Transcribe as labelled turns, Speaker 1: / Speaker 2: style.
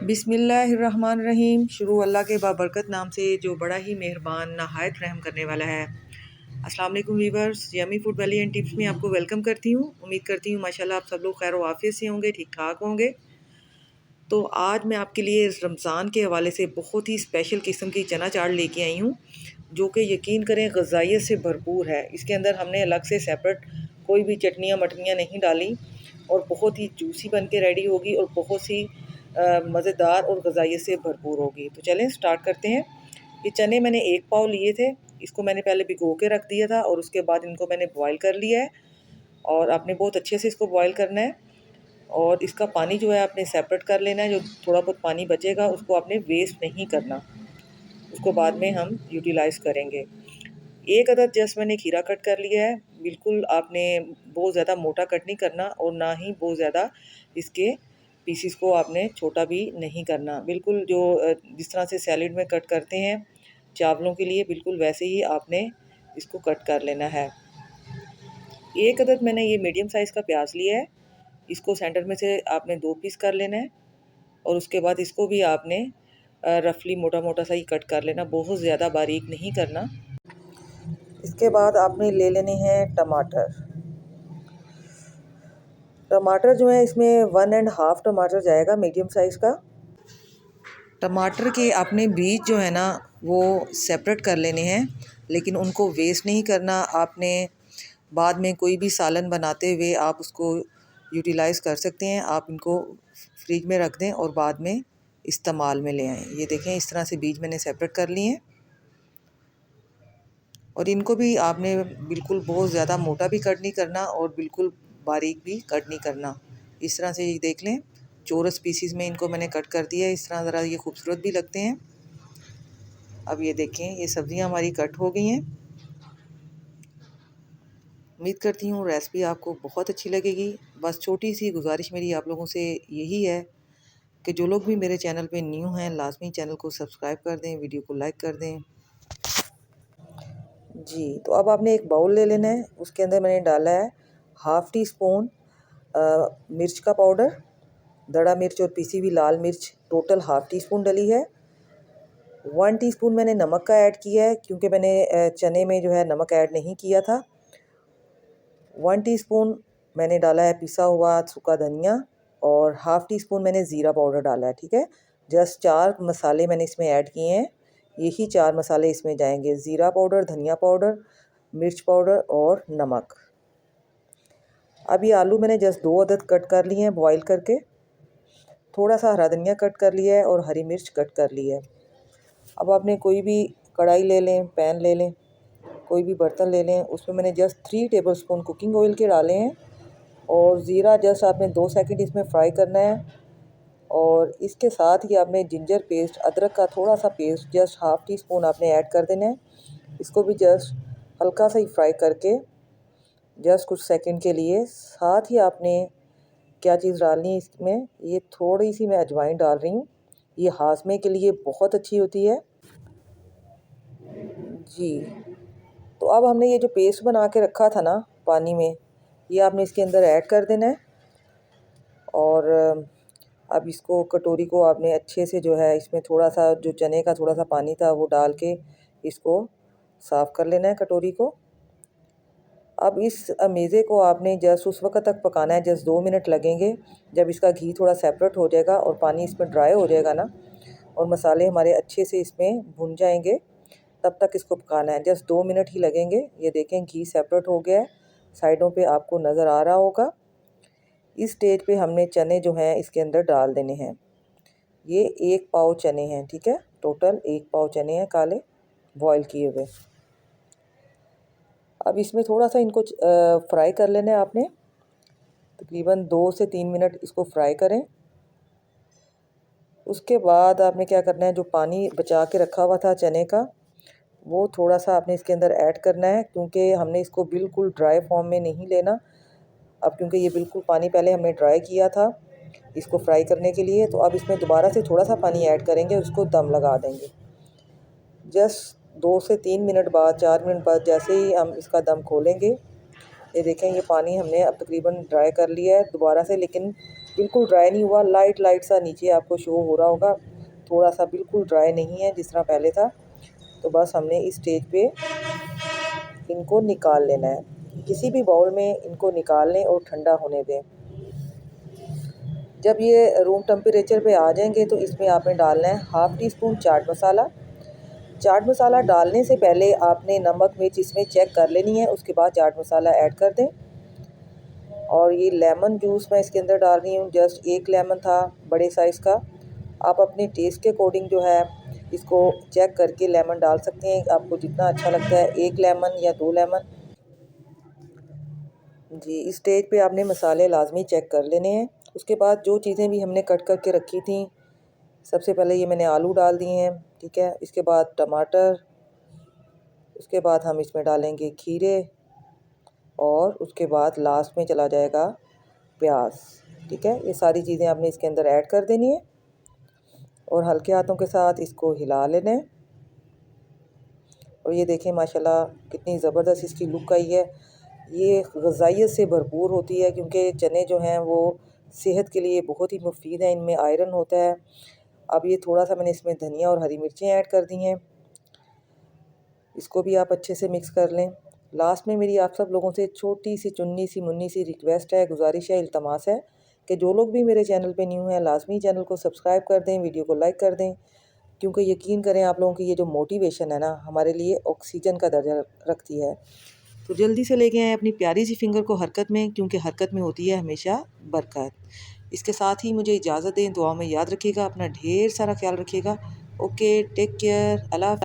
Speaker 1: बिस्मिल्लाहिर्रहमानिर्रहीम। शुरू अल्लाह के बाबरकत नाम से जो बड़ा ही मेहरबान नहायत रहम करने वाला है। अस्सलाम वालेकुम viewers, yummy food valley and tips में आपको वेलकम करती हूँ। उम्मीद करती हूँ माशाल्लाह आप सब लोग खैर वाफियत से होंगे, ठीक ठाक होंगे। तो आज मैं आपके लिए रमज़ान के हवाले से बहुत ही स्पेशल किस्म की चना चाट लेके आई हूँ, जो कि यकीन करें ग़ज़ाइयत से भरपूर है। इसके अंदर हमने अलग से सेपरेट कोई भी चटनियाँ मटनियाँ नहीं डाली और बहुत ही जूसी बन के रेडी होगी और बहुत सी मज़ेदार और ग़ज़ाइयत से भरपूर होगी। तो चलें स्टार्ट करते हैं। ये चने मैंने 1 पाव लिए थे। इसको मैंने पहले भिगो के रख दिया था और उसके बाद इनको मैंने बॉयल कर लिया है और आपने बहुत अच्छे से इसको बॉयल करना है और इसका पानी जो है आपने सेपरेट कर लेना है। जो थोड़ा बहुत पानी बचेगा उसको आपने वेस्ट नहीं करना, उसको बाद में हम यूटिलाइज़ करेंगे। 1 अदद जस्ट मैंने खीरा कट कर लिया है। बिल्कुल आपने बहुत ज़्यादा मोटा कट नहीं करना और ना ही बहुत ज़्यादा इसके पीसीस को आपने छोटा भी नहीं करना। बिल्कुल जो जिस तरह से सैलेड में कट करते हैं चावलों के लिए, बिल्कुल वैसे ही आपने इसको कट कर लेना है। 1 अदद मैंने ये मीडियम साइज़ का प्याज लिया है। इसको सेंटर में से आपने 2 पीस कर लेना है और उसके बाद इसको भी आपने रफली मोटा मोटा सा ही कट कर लेना, बहुत ज़्यादा बारीक नहीं करना। इसके बाद आपने ले लेने हैं टमाटर। टमाटर जो है इसमें 1 एंड हाफ़ टमाटर जाएगा मीडियम साइज़ का। टमाटर के आपने बीज जो है ना वो सेपरेट कर लेने हैं, लेकिन उनको वेस्ट नहीं करना। आपने बाद में कोई भी सालन बनाते हुए आप उसको यूटिलाइज़ कर सकते हैं। आप इनको फ्रिज में रख दें और बाद में इस्तेमाल में ले आएँ। ये देखें इस तरह से बीज मैंने सेपरेट कर लिए हैं और इनको भी आपने बिल्कुल बहुत ज़्यादा मोटा भी कट नहीं करना और बिल्कुल बारीक भी कट नहीं करना। इस तरह से ये देख लें चौरस पीसीस में इनको मैंने कट कर दिया है। इस तरह ज़रा ये खूबसूरत भी लगते हैं। अब ये देखें ये सब्ज़ियां हमारी कट हो गई हैं। उम्मीद करती हूँ रेसिपी आपको बहुत अच्छी लगेगी। बस छोटी सी गुजारिश मेरी आप लोगों से यही है कि जो लोग भी मेरे चैनल पे न्यू हैं लाजमी चैनल को सब्सक्राइब कर दें, वीडियो को लाइक कर दें जी। तो अब आपने एक बाउल ले लेना है। उसके अंदर मैंने डाला है हाफ़ टी स्पून मिर्च का पाउडर, दड़ा मिर्च और पीसी हुई लाल मिर्च टोटल हाफ़ टी स्पून डली है। 1 टीस्पून मैंने नमक का ऐड किया है क्योंकि मैंने चने में जो है नमक ऐड नहीं किया था। 1 टीस्पून मैंने डाला है पिसा हुआ सूखा धनिया और हाफ़ टी स्पून मैंने ज़ीरा पाउडर डाला है। ठीक है, जस्ट 4 मसाले मैंने इसमें ऐड किए हैं। यही 4 मसाले इसमें जाएंगे, ज़ीरा पाउडर, धनिया पाउडर, मिर्च पाउडर और नमक। अब ये आलू मैंने जस्ट 2 अदद कट कर लिए हैं बॉईल करके। थोड़ा सा हरा धनिया कट कर लिया है और हरी मिर्च कट कर ली है। अब आपने कोई भी कढ़ाई ले लें, पैन ले लें, कोई भी बर्तन ले लें। उसमें मैंने जस्ट 3 टेबलस्पून कुकिंग ऑयल के डाले हैं और ज़ीरा जस्ट आपने 2 सेकंड इसमें फ्राई करना है। और इसके साथ ही आपने जिंजर पेस्ट, अदरक का थोड़ा सा paste just half tea spoon आपने ऐड कर देना है। इसको भी जस्ट हल्का सा ही फ्राई करके जस्ट कुछ सेकंड के लिए। साथ ही आपने क्या चीज़ डालनी है इसमें, ये थोड़ी सी मैं अजवाइन डाल रही हूँ। ये हाजमे के लिए बहुत अच्छी होती है जी। तो अब हमने ये जो पेस्ट बना के रखा था ना पानी में, ये आपने इसके अंदर ऐड कर देना है और अब इसको कटोरी को आपने अच्छे से जो है इसमें थोड़ा सा जो चने का थोड़ा सा पानी था वो डाल के इसको साफ़ कर लेना है कटोरी को। अब इस मेज़े को आपने जस्ट उस वक्त तक पकाना है, जस्ट 2 मिनट लगेंगे। जब इसका घी थोड़ा सेपरेट हो जाएगा और पानी इसमें ड्राई हो जाएगा ना और मसाले हमारे अच्छे से इसमें भुन जाएंगे, तब तक इसको पकाना है। जस्ट 2 मिनट ही लगेंगे। ये देखें घी सेपरेट हो गया है, साइडों पे आपको नज़र आ रहा होगा। इस स्टेज पे हमने चने जो हैं इसके अंदर डाल देने हैं। ये 1 पाव चने हैं, ठीक है, टोटल 1 पाव चने हैं काले बॉयल किए हुए। अब इसमें थोड़ा सा इनको फ्राई कर लेना है आपने, तकरीबन 2 से 3 मिनट इसको फ्राई करें। उसके बाद आपने क्या करना है, जो पानी बचा के रखा हुआ था चने का वो थोड़ा सा आपने इसके अंदर ऐड करना है, क्योंकि हमने इसको बिल्कुल ड्राई फॉर्म में नहीं लेना। अब क्योंकि ये बिल्कुल पानी पहले हमने ड्राई किया था इसको फ्राई करने के लिए, तो अब इसमें दोबारा से थोड़ा सा पानी ऐड करेंगे और उसको दम लगा देंगे। जस्ट 2 से 3 मिनट बाद, 4 मिनट बाद जैसे ही हम इसका दम खोलेंगे, ये देखें ये पानी हमने अब तकरीबन ड्राई कर लिया है दोबारा से, लेकिन बिल्कुल ड्राई नहीं हुआ, लाइट लाइट सा नीचे आपको शो हो रहा होगा, थोड़ा सा, बिल्कुल ड्राई नहीं है जिस तरह पहले था। तो बस हमने इस स्टेज पे इनको निकाल लेना है। किसी भी बाउल में इनको निकाल लें और ठंडा होने दें। जब ये रूम टेम्परेचर पे आ जाएंगे तो इसमें आपने डालना है half tea spoon chaat masala. Chaat masala डालने से पहले आपने नमक मिर्च इसमें चेक कर लेनी है, उसके बाद चाट मसाला ऐड कर दें। और ये लेमन जूस मैं इसके अंदर डाल रही हूँ, जस्ट 1 लेमन था बड़े साइज़ का। आप अपने टेस्ट के अकॉर्डिंग जो है इसको चेक करके लेमन डाल सकते हैं, आपको जितना अच्छा लगता है, 1 लेमन या 2 लेमन। जी, इस स्टेज पे आपने मसाले लाजमी चेक कर लेने हैं। उसके बाद जो चीज़ें भी हमने कट करके रखी थी, सबसे पहले ये मैंने आलू डाल दिए हैं, ठीक है। इसके बाद टमाटर, उसके बाद हम इसमें डालेंगे खीरे और उसके बाद लास्ट में चला जाएगा प्याज, ठीक है। ये सारी चीज़ें आपने इसके अंदर ऐड कर देनी है और हल्के हाथों के साथ इसको हिला लेना है। और ये देखें माशाल्लाह कितनी ज़बरदस्त इसकी लुक आई है। ये ग़ज़ाइयत से भरपूर होती है क्योंकि चने जो हैं वो सेहत के लिए बहुत ही मुफीद हैं, इनमें आयरन होता है। अब ये थोड़ा सा मैंने इसमें धनिया और हरी मिर्चें ऐड कर दी हैं, इसको भी आप अच्छे से मिक्स कर लें। लास्ट में मेरी आप सब लोगों से छोटी सी चुन्नी सी मुन्नी सी रिक्वेस्ट है, गुजारिश है, इल्तमास है कि जो लोग भी मेरे चैनल पे न्यू हैं लाजमी चैनल को सब्सक्राइब कर दें, वीडियो को लाइक कर दें, क्योंकि यकीन करें आप लोगों की ये जो मोटिवेशन है ना हमारे लिए ऑक्सीजन का दर्जा रखती है। तो जल्दी से लेके आएँ अपनी प्यारी सी फिंगर को हरकत में, क्योंकि हरकत में होती है हमेशा बरकत। इसके साथ ही मुझे इजाज़त दें, दुआ में याद रखिएगा, अपना ढेर सारा ख्याल रखिएगा। ओके, टेक केयर, अल्लाह।